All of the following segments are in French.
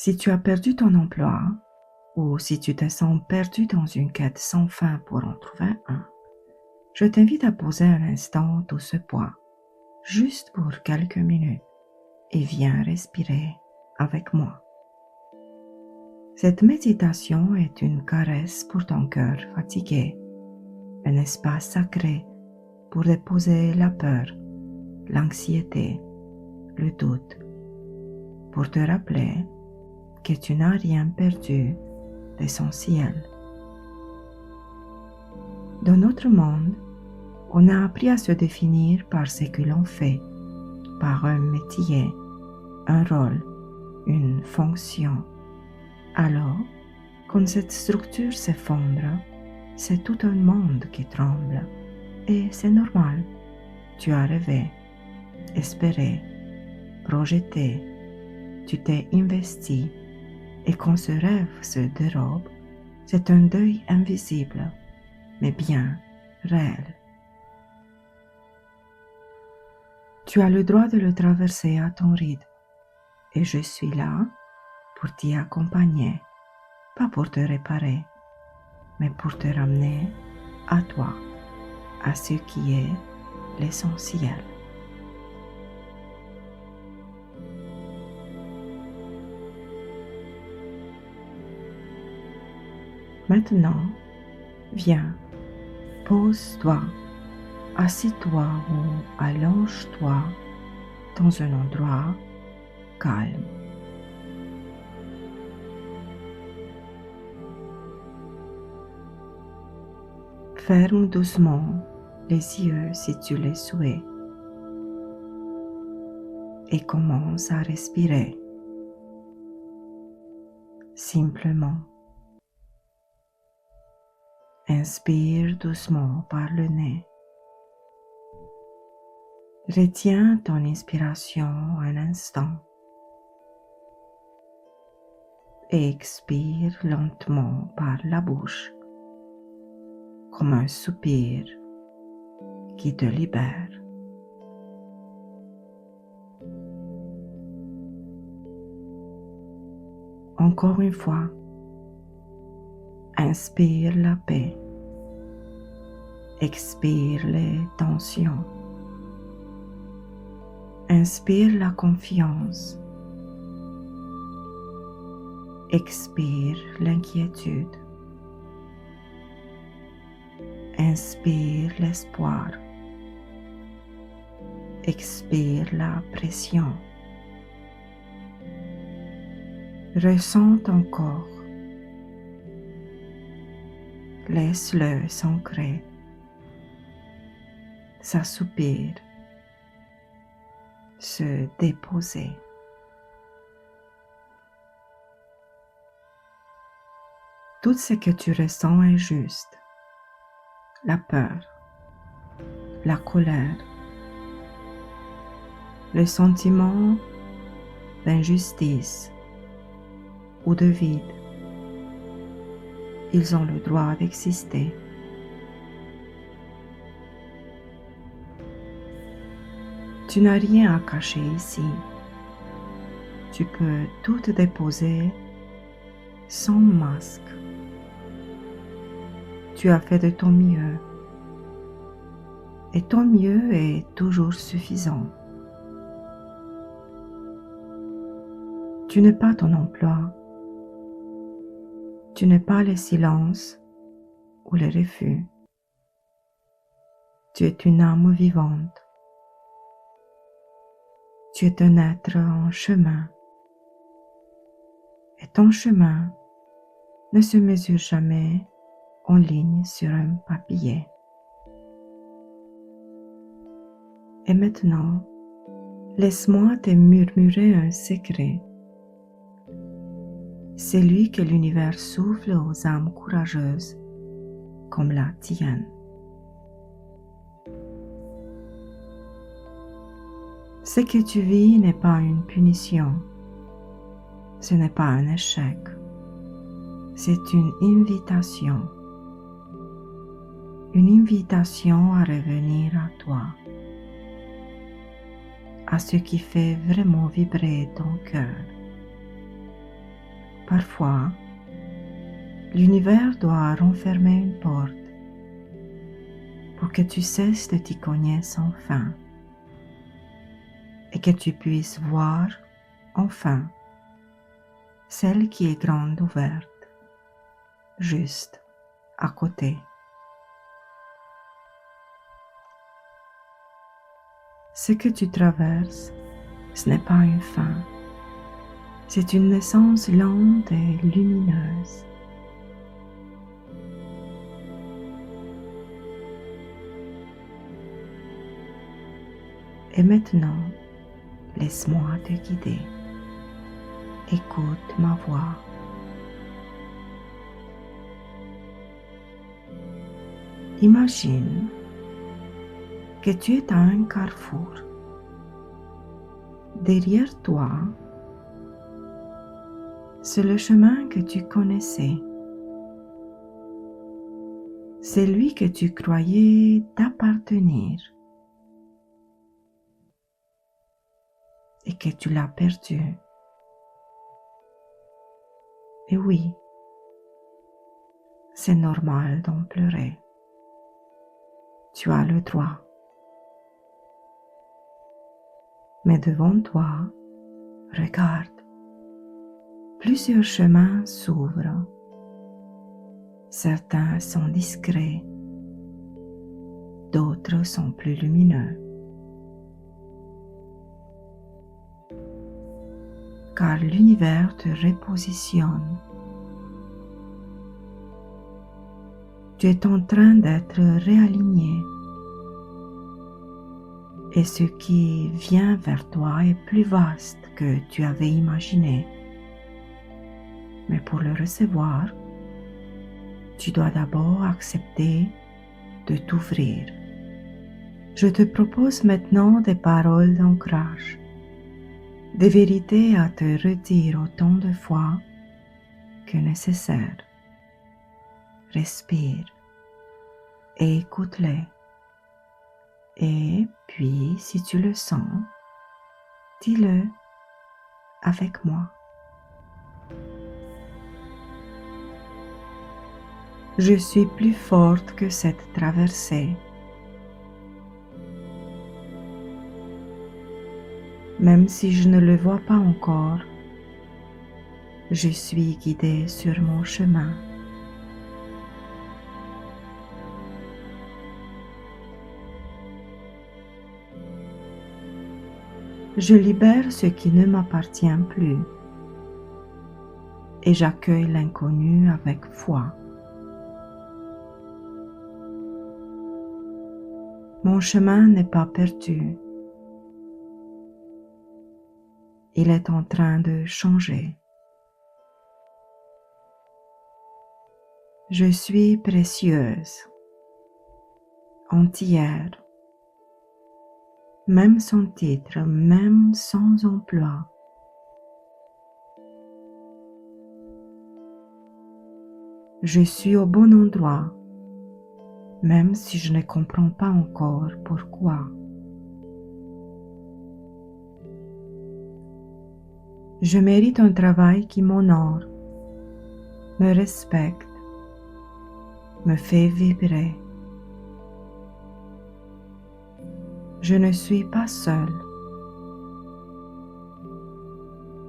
Si tu as perdu ton emploi ou si tu te sens perdu dans une quête sans fin pour en trouver un, je t'invite à poser un instant tout ce poids, juste pour quelques minutes, et viens respirer avec moi. Cette méditation est une caresse pour ton cœur fatigué, un espace sacré pour déposer la peur, l'anxiété, le doute, pour te rappeler que tu n'as rien perdu d'essentiel. Dans notre monde, on a appris à se définir par ce que l'on fait, par un métier, un rôle, une fonction. Alors, quand cette structure s'effondre, c'est tout un monde qui tremble. Et c'est normal. Tu as rêvé, espéré, projeté, tu t'es investi. Et quand ce rêve se dérobe, c'est un deuil invisible, mais bien réel. Tu as le droit de le traverser à ton rythme, et je suis là pour t'y accompagner, pas pour te réparer, mais pour te ramener à toi, à ce qui est l'essentiel. Maintenant, viens, pose-toi, assis-toi ou allonge-toi dans un endroit calme. Ferme doucement les yeux si tu le souhaites et commence à respirer simplement. Inspire doucement par le nez. Retiens ton inspiration un instant et expire lentement par la bouche, comme un soupir qui te libère. Encore une fois, inspire la paix, expire les tensions, inspire la confiance, expire l'inquiétude, inspire l'espoir, expire la pression. Ressens ton corps, laisse-le s'ancrer, s'assoupir, se déposer. Tout ce que tu ressens est juste. La peur, la colère, le sentiment d'injustice ou de vide. Ils ont le droit d'exister. Tu n'as rien à cacher ici. Tu peux tout te déposer sans masque. Tu as fait de ton mieux. Et ton mieux est toujours suffisant. Tu n'es pas ton emploi. Tu n'es pas le silence ou le refus. Tu es une âme vivante. Tu es un être en chemin. Et ton chemin ne se mesure jamais en ligne sur un papier. Et maintenant, laisse-moi te murmurer un secret. Celui que l'univers souffle aux âmes courageuses comme la tienne. Ce que tu vis n'est pas une punition, ce n'est pas un échec, c'est une invitation à revenir à toi, à ce qui fait vraiment vibrer ton cœur. Parfois, l'univers doit renfermer une porte pour que tu cesses de t'y cogner sans fin et que tu puisses voir enfin celle qui est grande ouverte, juste à côté. Ce que tu traverses, ce n'est pas une fin, c'est une naissance lente et lumineuse. Et maintenant, laisse-moi te guider. Écoute ma voix. Imagine que tu es à un carrefour. Derrière toi, c'est le chemin que tu connaissais. C'est lui que tu croyais t'appartenir et que tu l'as perdu. Et oui, c'est normal d'en pleurer. Tu as le droit. Mais devant toi, regarde, plusieurs chemins s'ouvrent. Certains sont discrets, d'autres sont plus lumineux. Car l'univers te repositionne. Tu es en train d'être réaligné. Et ce qui vient vers toi est plus vaste que tu avais imaginé. Mais pour le recevoir, tu dois d'abord accepter de t'ouvrir. Je te propose maintenant des paroles d'ancrage, des vérités à te redire autant de fois que nécessaire. Respire et écoute-les. Et puis, si tu le sens, dis-le avec moi. Je suis plus forte que cette traversée. Même si je ne le vois pas encore, je suis guidée sur mon chemin. Je libère ce qui ne m'appartient plus et j'accueille l'inconnu avec foi. Mon chemin n'est pas perdu. Il est en train de changer. Je suis précieuse, entière, même sans titre, même sans emploi. Je suis au bon endroit, même si je ne comprends pas encore pourquoi. Je mérite un travail qui m'honore, me respecte, me fait vibrer. Je ne suis pas seule.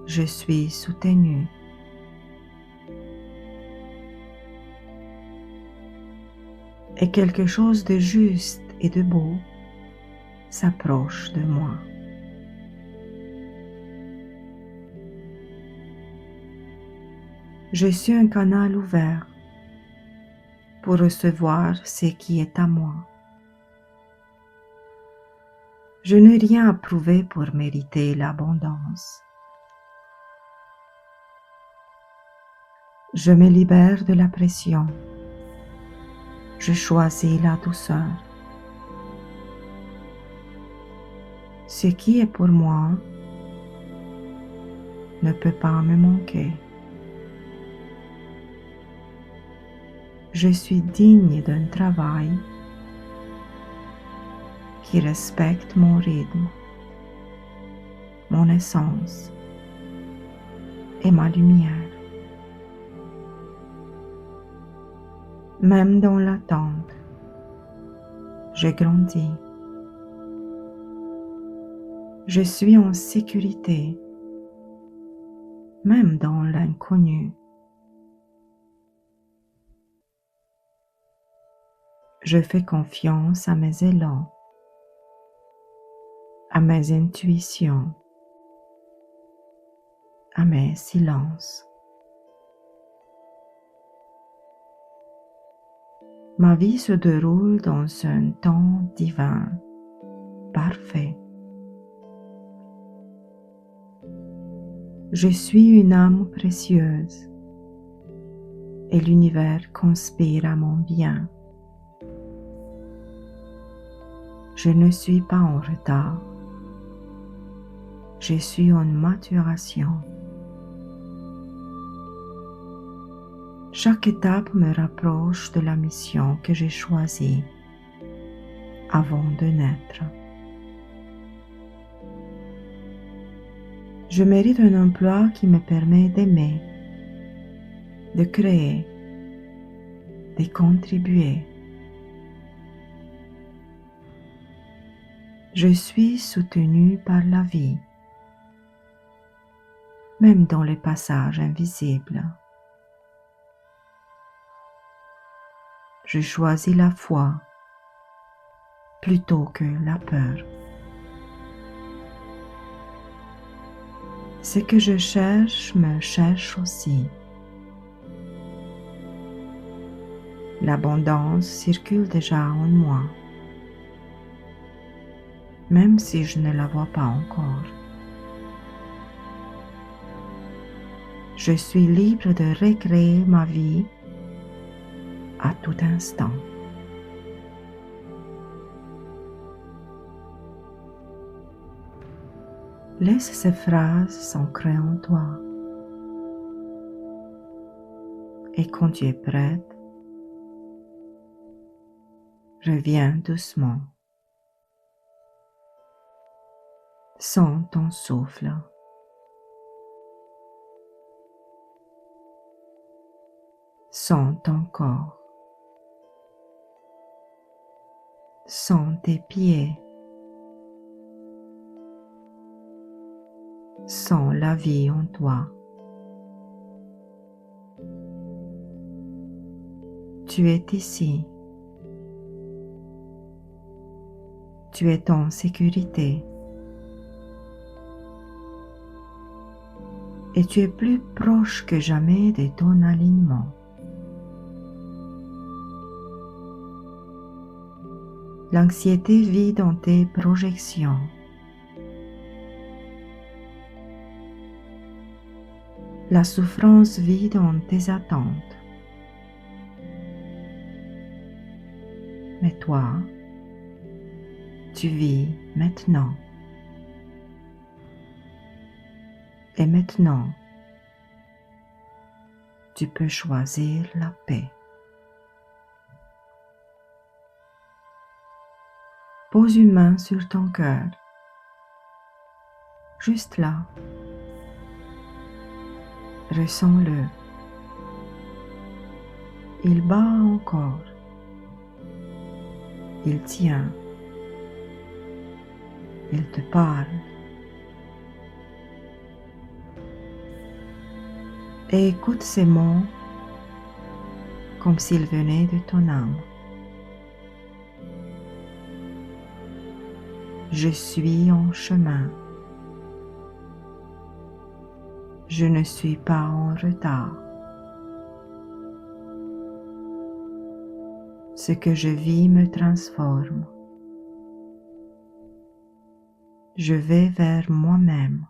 Je suis soutenue. Et quelque chose de juste et de beau s'approche de moi. Je suis un canal ouvert pour recevoir ce qui est à moi. Je n'ai rien à prouver pour mériter l'abondance. Je me libère de la pression. Je choisis la douceur. Ce qui est pour moi ne peut pas me manquer. Je suis digne d'un travail qui respecte mon rythme, mon essence et ma lumière. Même dans l'attente, je grandis. Je suis en sécurité, même dans l'inconnu. Je fais confiance à mes élans, à mes intuitions, à mes silences. Ma vie se déroule dans un temps divin, parfait. Je suis une âme précieuse et l'univers conspire à mon bien. Je ne suis pas en retard. Je suis en maturation. Chaque étape me rapproche de la mission que j'ai choisie avant de naître. Je mérite un emploi qui me permet d'aimer, de créer, de contribuer. Je suis soutenu par la vie, même dans les passages invisibles. Je choisis la foi plutôt que la peur. Ce que je cherche me cherche aussi. L'abondance circule déjà en moi, même si je ne la vois pas encore. Je suis libre de recréer ma vie à tout instant. Laisse ces phrases s'ancrer en toi. Et quand tu es prête, reviens doucement. Sens ton souffle. Sens ton corps. Sens tes pieds. Sens la vie en toi. Tu es ici. Tu es en sécurité. Et tu es plus proche que jamais de ton alignement. L'anxiété vit dans tes projections. La souffrance vit dans tes attentes. Mais toi, tu vis maintenant. Et maintenant, tu peux choisir la paix. Pose une main sur ton cœur, juste là. Ressens-le. Il bat encore. Il tient. Il te parle. Et écoute ces mots comme s'ils venaient de ton âme. Je suis en chemin. Je ne suis pas en retard. Ce que je vis me transforme. Je vais vers moi-même.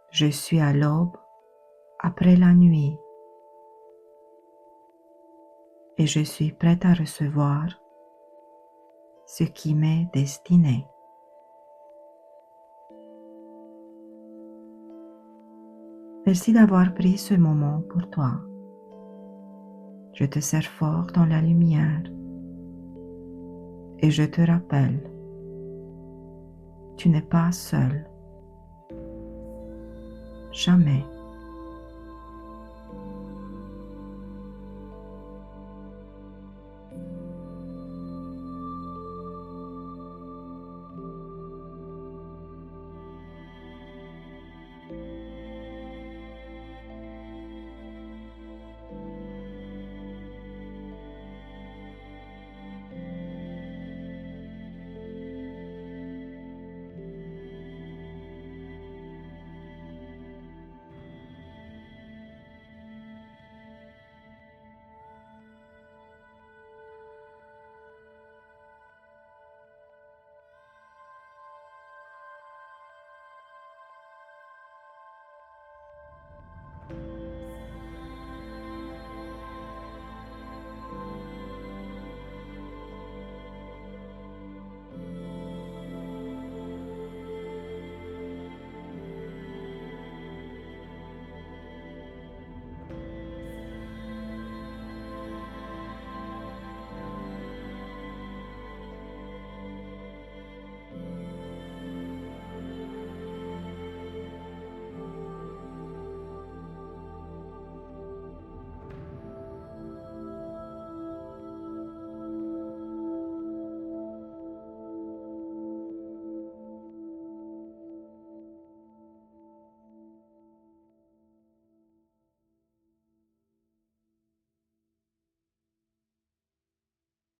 Je suis à l'aube après la nuit et je suis prête à recevoir ce qui m'est destiné. Merci d'avoir pris ce moment pour toi. Je te serre fort dans la lumière et je te rappelle, tu n'es pas seul. Jamais.